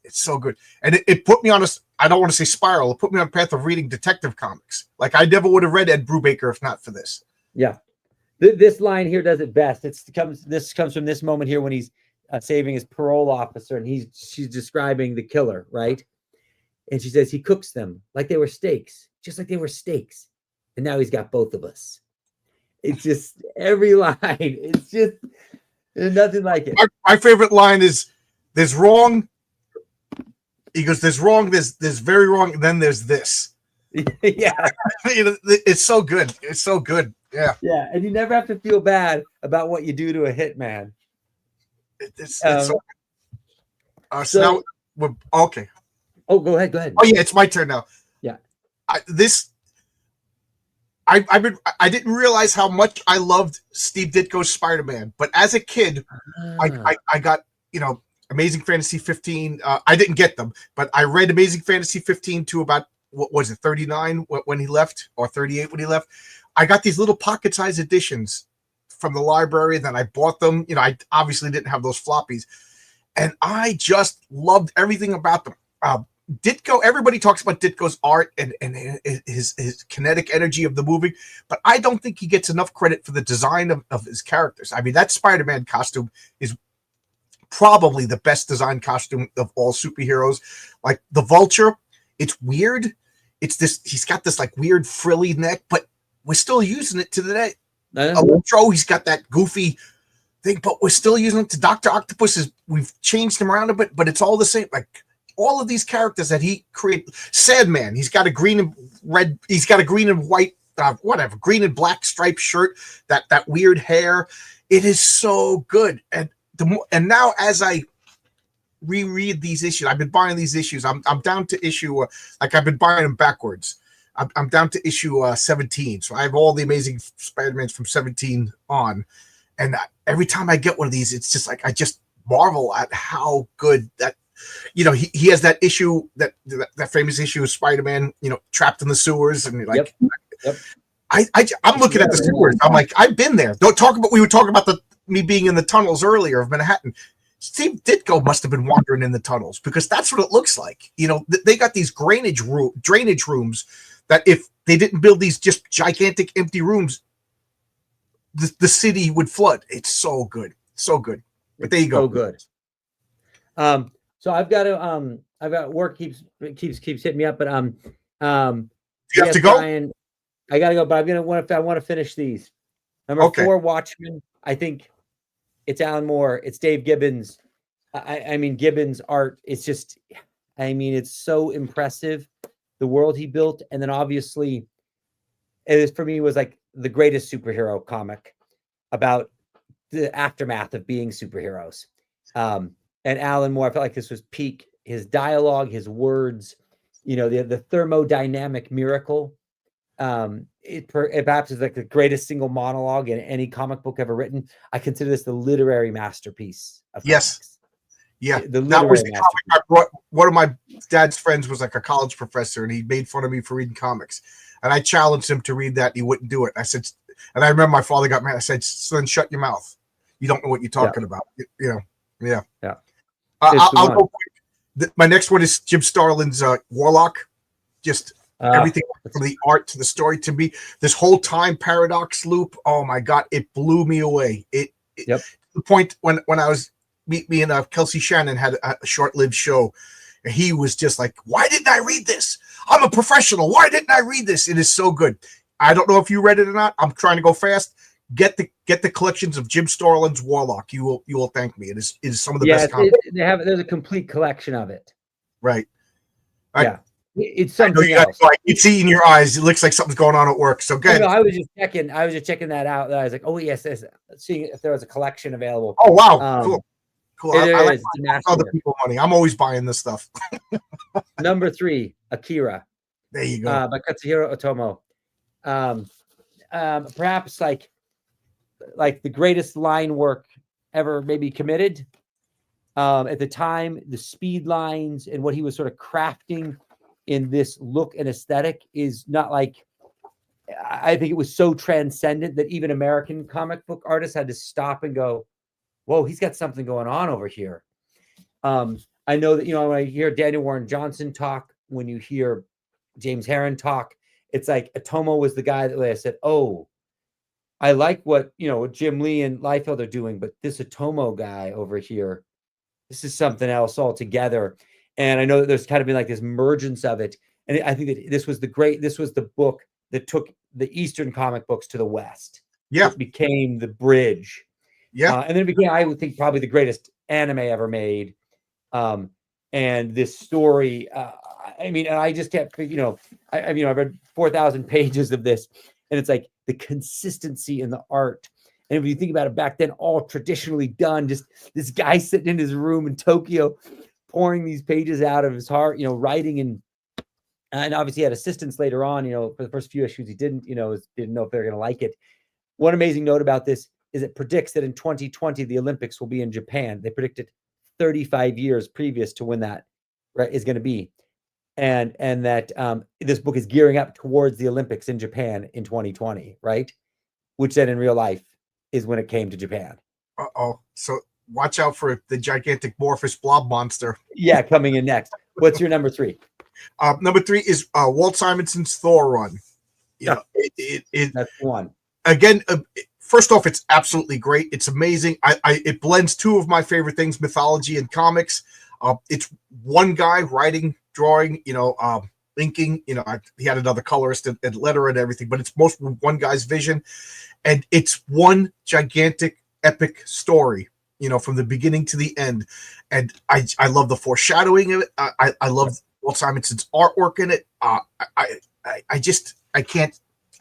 It's so good. And it put me on I don't want to say spiral. It put me on a path of reading detective comics. Like, I never would have read Ed Brubaker if not for this. Yeah. This line here does it best. This comes from this moment here when he's saving his parole officer, and she's describing the killer, right? And she says he cooks them like they were steaks, just like they were steaks. And now he's got both of us. It's just every line. It's just, there's nothing like it. My favorite line is, There's wrong. He goes, there's wrong, there's very wrong, and then there's this. Yeah. It's so good. It's so good. Yeah. Yeah. And you never have to feel bad about what you do to a hitman. It's so so now we're okay. Oh, go ahead. Go ahead. Oh yeah, it's my turn now. Yeah. I didn't realize how much I loved Steve Ditko's Spider-Man, but as a kid, I got, Amazing Fantasy 15. I didn't get them, but I read Amazing Fantasy 15 to about, what was it, 39 when he left, or 38 when he left. I got these little pocket-sized editions from the library. Then I bought them. I obviously didn't have those floppies, and I just loved everything about them. Ditko, everybody talks about Ditko's art and his kinetic energy of the movie, but I don't think he gets enough credit for the design of his characters. I mean, that Spider-Man costume is probably the best designed costume of all superheroes. Like the Vulture, it's weird. It's this, he's got this like weird frilly neck, but we're still using it to the day. Electro, he's got that goofy thing, but we're still using it. To Dr. Octopus, we've changed him around a bit, but it's all the same. Like all of these characters that he created. Sandman, he's got a green and red, he's got a green and white, green and black striped shirt, that weird hair. It is so good. And now as I reread these issues, I've been buying these issues. I'm down to issue, I've been buying them backwards. I'm down to issue 17. So I have all the Amazing Spider-Mans from 17 on. And every time I get one of these, it's just like, I just marvel at how good that, he has that issue, that famous issue of Spider-Man, trapped in the sewers. And like, yep. I'm looking at the sewers. I'm like, I've been there. We were talking about me being in the tunnels earlier of Manhattan. Steve Ditko must have been wandering in the tunnels, because that's what it looks like. They got these drainage rooms that if they didn't build these just gigantic empty rooms, the city would flood. It's so good. So good. But there you go. So good. So I've got work keeps hitting me up, but you have to go? Brian, I gotta go, but I want to finish these. Number 4, Watchmen. I think it's Alan Moore, it's Dave Gibbons. I mean, Gibbons' art, it's just, it's so impressive, the world he built. And then obviously, for me, was like the greatest superhero comic about the aftermath of being superheroes. And Alan Moore, I felt like this was peak. His dialogue, his words, the thermodynamic miracle. It perhaps is like the greatest single monologue in any comic book ever written. I consider this the literary masterpiece of comics. Yeah, that was the comic I brought. One of my dad's friends was like a college professor, and he made fun of me for reading comics. And I challenged him to read that, and he wouldn't do it. I said, and I remember my father got mad. I said, "Son, shut your mouth. You don't know what you're talking about." Yeah. I'll go quick. My next one is Jim Starlin's Warlock. Just everything from the art to the story. To me, this whole time paradox loop. Oh my God, it blew me away. To the point when I was me and Kelsey Shannon had a short-lived show. And he was just like, "Why didn't I read this? I'm a professional. Why didn't I read this? It is so good." I don't know if you read it or not. I'm trying to go fast. Get the collections of Jim Starlin's Warlock. You will thank me. It is some of the best comics. There's a complete collection of it. Right. It's something else. You see in your eyes, it looks like something's going on at work. So good. I was just checking that out. I was like, oh yes, seeing if there was a collection available. Oh wow, cool. I like other people money. I'm always buying this stuff. Number 3, Akira. There you go. By Katsuhiro Otomo. Perhaps like the greatest line work ever maybe committed. At the time, the speed lines and what he was sort of crafting in this look and aesthetic is not like, I think it was so transcendent that even American comic book artists had to stop and go, whoa, he's got something going on over here. I know that, when I hear Daniel Warren Johnson talk, when you hear James Herron talk, it's like Otomo was the guy that I said, oh, I like what Jim Lee and Liefeld are doing, but this Otomo guy over here, this is something else altogether. And I know that there's kind of been like this emergence of it. And I think that this was the book that took the Eastern comic books to the West. Yeah. It became the bridge. Yeah. And then it became, I would think, probably the greatest anime ever made. And this story, I mean, and I just kept, I read 4,000 pages of this, and it's like the consistency in the art. And if you think about it, back then, all traditionally done, just this guy sitting in his room in Tokyo, pouring these pages out of his heart, writing, and obviously he had assistants later on, for the first few issues, he didn't know if they're going to like it. One amazing note about this is it predicts that in 2020, the Olympics will be in Japan. They predicted 35 years previous to when that is going to be. And that this book is gearing up towards the Olympics in Japan in 2020, right? Which then in real life is when it came to Japan. Uh-oh. So watch out for the gigantic Morphous blob monster. Yeah, coming in next. What's your number 3? Number 3 is Walt Simonson's Thor run. That's one. Again, first off, it's absolutely great. It's amazing. It blends two of my favorite things, mythology and comics. It's one guy writing, drawing, inking. He had another colorist and letter and everything, but it's most one guy's vision. And it's one gigantic epic story, from the beginning to the end. And I love the foreshadowing of it. I love Walt Simonson's artwork in it. I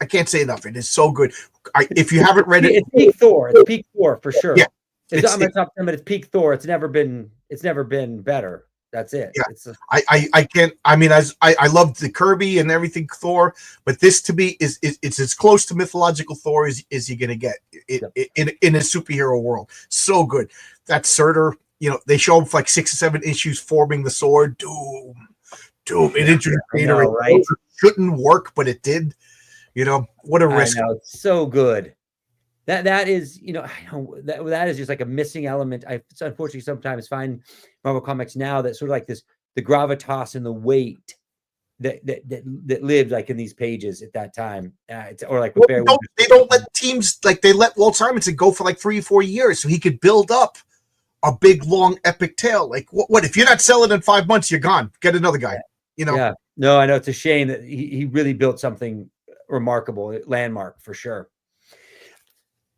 can't say enough. It is so good. If you haven't read it, it's peak Thor. It's peak Thor for sure. Yeah, it's on my top 10, but it's peak Thor. It's never been better. That's it. Yeah, I can't. I mean, I loved the Kirby and everything Thor, but this to me it's as close to mythological Thor as you're gonna get in a superhero world. So good. That Surtur, they show him for like 6 or 7 issues forming the sword. Doom. It introduced Vader. Right? It shouldn't work, but it did. What a risk. I know, it's so good. That is, I know that is just like a missing element. I unfortunately sometimes find Marvel Comics now that sort of like this, the gravitas and the weight that lived like in these pages at that time. Or like they don't let teams, like they let Walt Simonson go for like 3 or 4 years so he could build up a big long epic tale. Like what if you're not selling in 5 months, you're gone. Get another guy. Yeah. No, I know, it's a shame that he really built something remarkable, landmark for sure.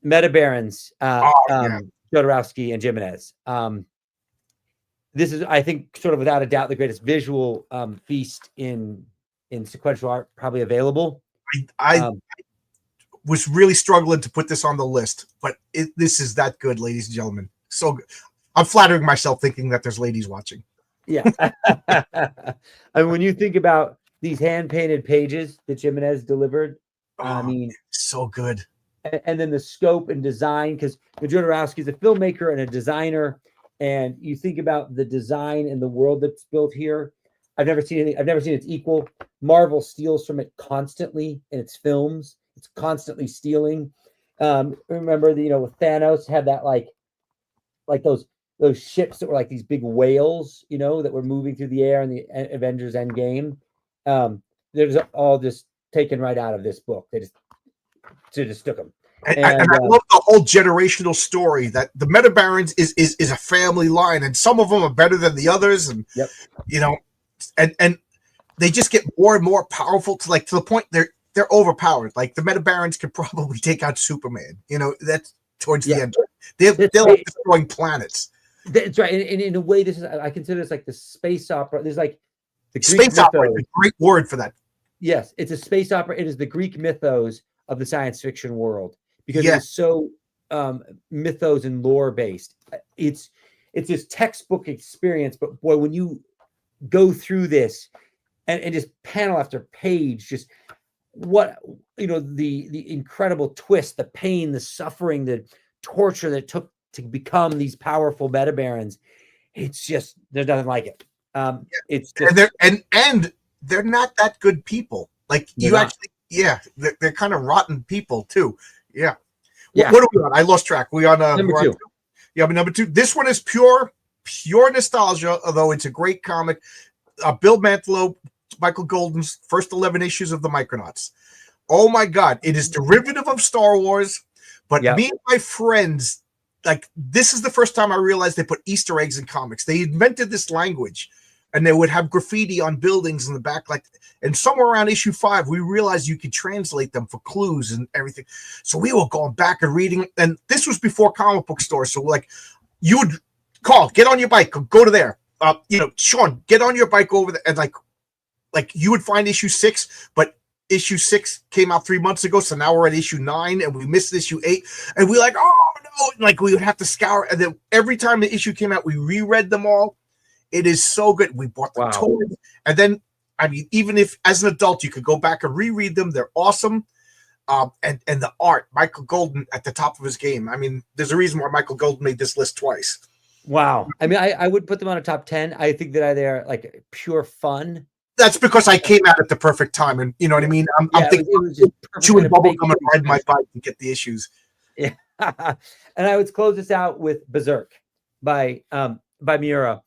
Meta Barons, Jodorowsky and Jimenez. This is, I think, sort of without a doubt, the greatest visual feast in sequential art probably available. I was really struggling to put this on the list, but this is that good, ladies and gentlemen. So good. I'm flattering myself thinking that there's ladies watching. Yeah. And when you think about these hand-painted pages that Jimenez delivered, I mean, so good. And then the scope and design, because Jodorowsky is a filmmaker and a designer, and you think about the design and the world that's built here. I've never seen its equal. Marvel steals from it constantly in its films. It's constantly stealing. Remember, with Thanos had that like those ships that were like these big whales, that were moving through the air in the Avengers Endgame. They're all just taken right out of this book. They just took them. And I love the whole generational story that the Meta Barons is a family line, and some of them are better than the others, and and they just get more and more powerful to the point they're overpowered. Like the Meta Barons could probably take out Superman. That's towards the end. They're destroying planets. That's right. And in a way, I consider this like the space opera. There's like the Greek space opera is a great word for that. Yes, it's a space opera. It is the Greek mythos of the science fiction world, because it's so mythos and lore based. It's this textbook experience, but boy, when you go through this and just panel after page, just what the incredible twist, the pain, the suffering, the torture that it took to become these powerful Meta Barons. It's just, there's nothing like it. It's just, and they're not that good people. Like they're kind of rotten people too. Yeah. What are we on? I lost track. We on number 2. Yeah, but number 2. This one is pure nostalgia, although it's a great comic. Bill Mantlo, Michael Golden's first 11 issues of the Micronauts. Oh my God. It is derivative of Star Wars, but me and my friends, this is the first time I realized they put Easter eggs in comics. They invented this language, and they would have graffiti on buildings in the back. And somewhere around issue 5, we realized you could translate them for clues and everything. So we were going back and reading, and this was before comic book stores. So you would call, get on your bike, go to there. Sean, get on your bike over there, and like you would find issue 6, but issue 6 came out 3 months ago, so now we're at issue 9, and we missed issue 8, and we're like, oh no, like we would have to scour, and then every time the issue came out, we reread them all. It is so good. We bought the toys, and then I mean, even if as an adult you could go back and reread them, they're awesome. And the art, Michael Golden at the top of his game. I mean, there's a reason why Michael Golden made this list twice. Wow. I mean, I would put them on a top 10. I think that they're like pure fun. That's because I came out at the perfect time, and you know what I mean. I'm thinking it was just chewing bubblegum and riding my bike to get the issues. Yeah, and I would close this out with Berserk by Miura,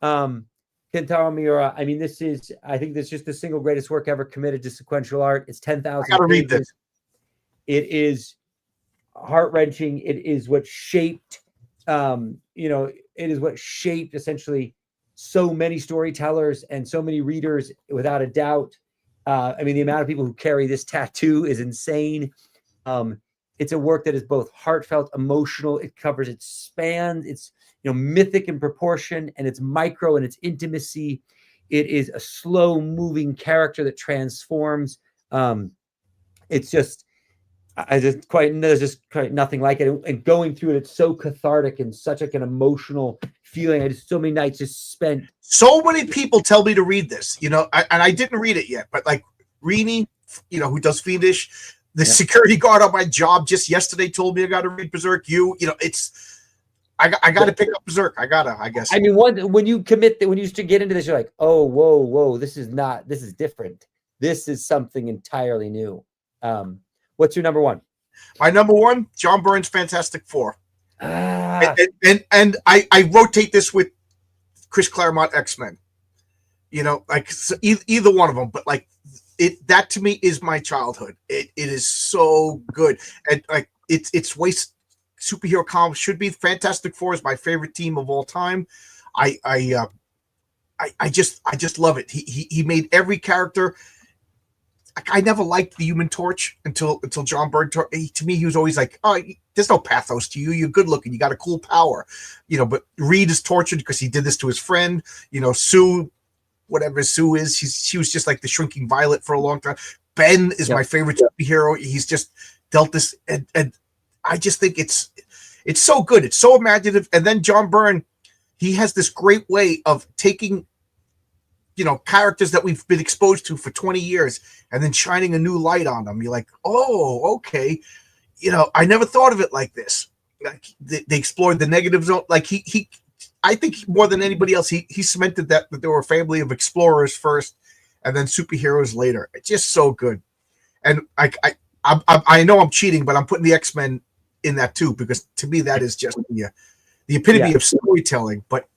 Kentaro Miura. I mean, I think this is just the single greatest work ever committed to sequential art. It's 10,000. I gotta read this. It is heart-wrenching. It is what shaped, it is what shaped essentially so many storytellers and so many readers, without a doubt. I mean, the amount of people who carry this tattoo is insane. It's a work that is both heartfelt, emotional. It covers its span. It's mythic in proportion, and it's micro in its intimacy. It is a slow-moving character that transforms. It's just. There's just quite nothing like it. And going through it, it's so cathartic and such like an emotional feeling. I just so many nights just spent. So many people tell me to read this, and I didn't read it yet, but like Rini, who does Fiendish, the security guard on my job just yesterday told me I got to read Berserk. I got to pick up Berserk. I guess. I mean, when you commit, when you get into this, you're like, oh, whoa, this is different. This is something entirely new. What's your number one? My number one, John Byrne's Fantastic Four. And I rotate this with Chris Claremont X-Men. So either one of them, but like that to me is my childhood. It is so good, and like it's waste superhero comics should be. Fantastic Four is my favorite team of all time. I just love it. He made every character. I never liked the Human Torch until John Byrne. To me, he was always like, "Oh, there's no pathos to you. You're good looking. You got a cool power." But Reed is tortured because he did this to his friend. Sue, whatever Sue is, she was just like the shrinking violet for a long time. Ben is my favorite superhero. He's just dealt this, and I just think it's so good. It's so imaginative. And then John Byrne, he has this great way of taking characters that we've been exposed to for 20 years and then shining a new light on them. You're like, oh, okay. I never thought of it like this. Like they explored the negative zone. Like I think more than anybody else, he cemented that there were a family of explorers first and then superheroes later. It's just so good. And I know I'm cheating, but I'm putting the X-Men in that too, because to me, that is just the epitome of storytelling. But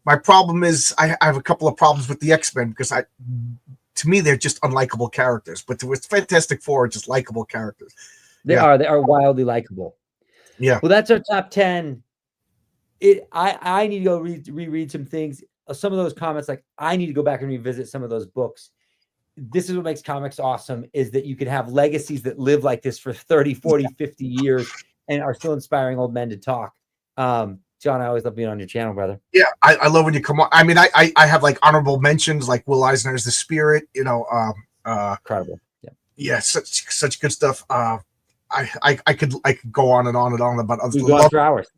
my problem is I have a couple of problems with the X-Men because to me, they're just unlikable characters. But with Fantastic Four, just likable characters. They are wildly likable. Yeah. Well, that's our top 10. I need to go reread some things. Some of those comments, like I need to go back and revisit some of those books. This is what makes comics awesome, is that you can have legacies that live like this for 30, 40, 50 years and are still inspiring old men to talk. John, I always love being on your channel, brother. Yeah, I love when you come on. I mean, I have like honorable mentions, like Will Eisner's The Spirit. Incredible. Yeah, such good stuff. I could go on and on and on about we go on for hours.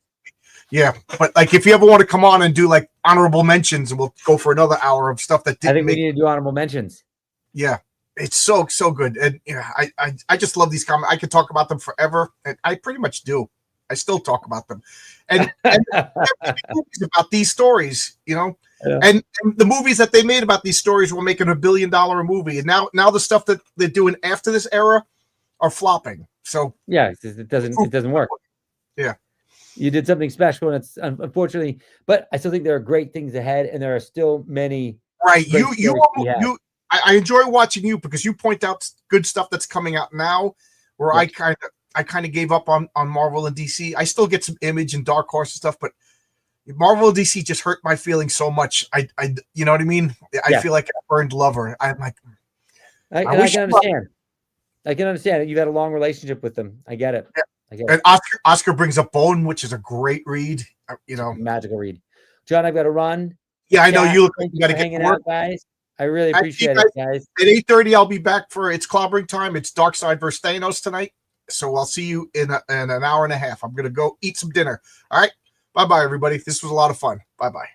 Yeah, but like if you ever want to come on and do like honorable mentions, and we'll go for another hour of stuff that didn't. I think we need to do honorable mentions. Yeah, it's so good, and I just love these comments. I could talk about them forever, and I pretty much do. I still talk about them, and movies about these stories, and the movies that they made about these stories were making $1 billion movie, and now the stuff that they're doing after this era are flopping. So yeah, it doesn't work. Yeah, you did something special, and it's unfortunately, but I still think there are great things ahead, and there are still many. Right, I enjoy watching you because you point out good stuff that's coming out now, where I kind of gave up on Marvel and DC. I still get some Image and Dark Horse and stuff, but Marvel and DC just hurt my feelings so much. I you know what I mean? I feel like a burned lover. I'm like, I can understand. I can understand it. You've had a long relationship with them. I get it. Yeah. I get and Oscar brings up Bone, which is a great read. Magical read. John, I've got to run. Yeah, I know chat. you look like Thank you you got for to get to hanging work. out, guys. I really All right, see you appreciate it, guys. At 8:30, I'll be back for it's clobbering time. It's Darkseid versus Thanos tonight. So I'll see you in an hour and a half. I'm gonna go eat some dinner. All right. Bye-bye, everybody. This was a lot of fun. Bye-bye.